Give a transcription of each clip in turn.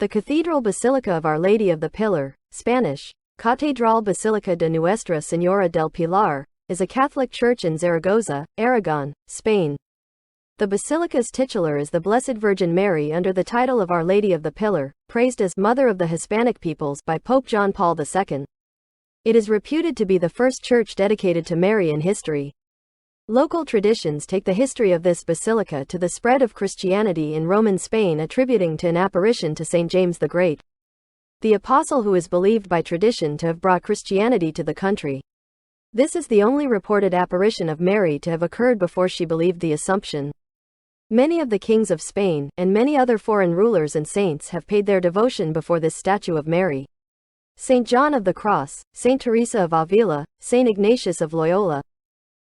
The Cathedral-Basilica of Our Lady of the Pilar, Spanish, Catedral-Basilica de Nuestra Señora del Pilar, is a Catholic church in Zaragoza, Aragon, Spain. The basilica's titular is the Blessed Virgin Mary under the title of Our Lady of the Pilar, praised as Mother of the Hispanic Peoples by Pope John Paul II. It is reputed to be the first church dedicated to Mary in history. Local traditions take the history of this basilica to the spread of Christianity in Roman Spain, attributing to an apparition to Saint James the Great, the apostle who is believed by tradition to have brought Christianity to the country. This is the only reported apparition of Mary to have occurred before she believed the Assumption. Many of the kings of Spain, and many other foreign rulers and saints have paid their devotion before this statue of Mary. Saint John of the Cross, Saint Teresa of Avila, Saint Ignatius of Loyola,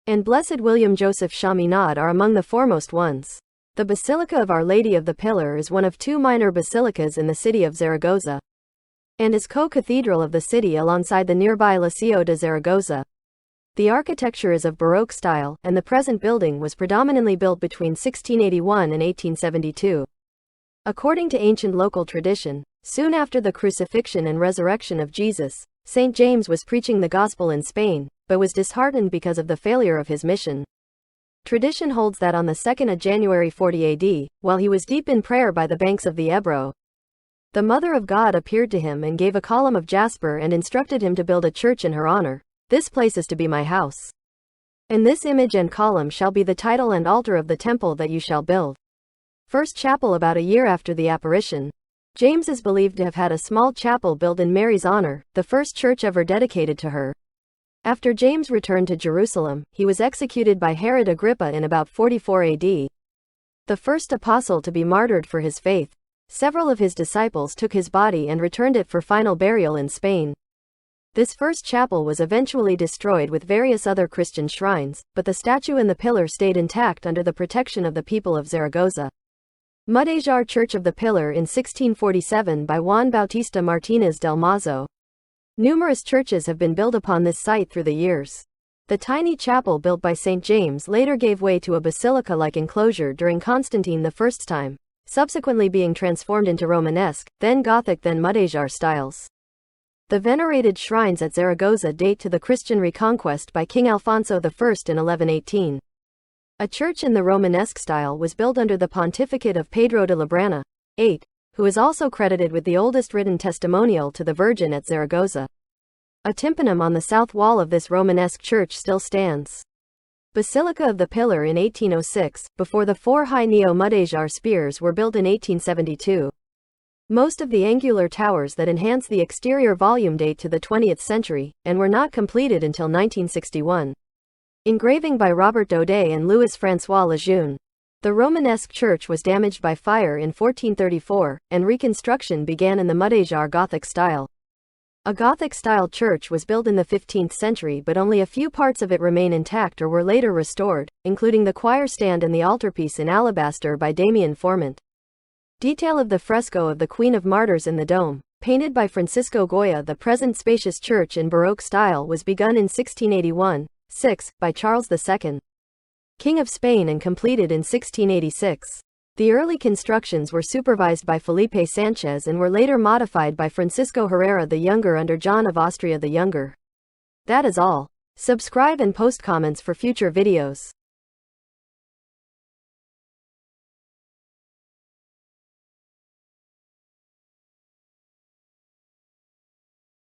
and Blessed William Joseph Chaminade are among the foremost ones. The Basilica of Our Lady of the Pilar is one of two minor basilicas in the city of Zaragoza, and is co-cathedral of the city alongside the nearby Liceo de Zaragoza. The architecture is of Baroque style, and the present building was predominantly built between 1681 and 1872. According to ancient local tradition, soon after the crucifixion and resurrection of Jesus, Saint James was preaching the gospel in Spain, but was disheartened because of the failure of his mission. Tradition holds that on the 2nd of January 40 AD, while he was deep in prayer by the banks of the Ebro, the Mother of God appeared to him and gave a column of jasper and instructed him to build a church in her honor. This place is to be my house, and this image and column shall be the title and altar of the temple that you shall build. First chapel. About a year after the apparition, James is believed to have had a small chapel built in Mary's honor, the first church ever dedicated to her. After James returned to Jerusalem, he was executed by Herod Agrippa in about 44 AD. The first apostle to be martyred for his faith, several of his disciples took his body and returned it for final burial in Spain. This first chapel was eventually destroyed with various other Christian shrines, but the statue and the pillar stayed intact under the protection of the people of Zaragoza. Mudejar Church of the Pilar in 1647 by Juan Bautista Martínez del Mazo. Numerous churches have been built upon this site through the years. The tiny chapel built by St. James later gave way to a basilica-like enclosure during Constantine I's time, subsequently being transformed into Romanesque, then Gothic then Mudejar styles. The venerated shrines at Zaragoza date to the Christian reconquest by King Alfonso I in 1118. A church in the Romanesque style was built under the pontificate of Pedro de Labrana, 8, who is also credited with the oldest written testimonial to the Virgin at Zaragoza. A tympanum on the south wall of this Romanesque church still stands. Basilica of the Pilar in 1806, before the four high neo-Mudejar spires were built in 1872. Most of the angular towers that enhance the exterior volume date to the 20th century, and were not completed until 1961. Engraving by Robert Daudet and Louis-François Lejeune. The Romanesque church was damaged by fire in 1434, and reconstruction began in the Mudejar Gothic style. A Gothic-style church was built in the 15th century, but only a few parts of it remain intact or were later restored, including the choir stand and the altarpiece in alabaster by Damien Formant. Detail of the fresco of the Queen of Martyrs in the dome, painted by Francisco Goya. The present spacious church in Baroque style was begun in 1681, by Charles II, King of Spain, and completed in 1686. The early constructions were supervised by Felipe Sanchez and were later modified by Francisco Herrera the Younger under John of Austria the Younger. That is all. Subscribe and post comments for future videos.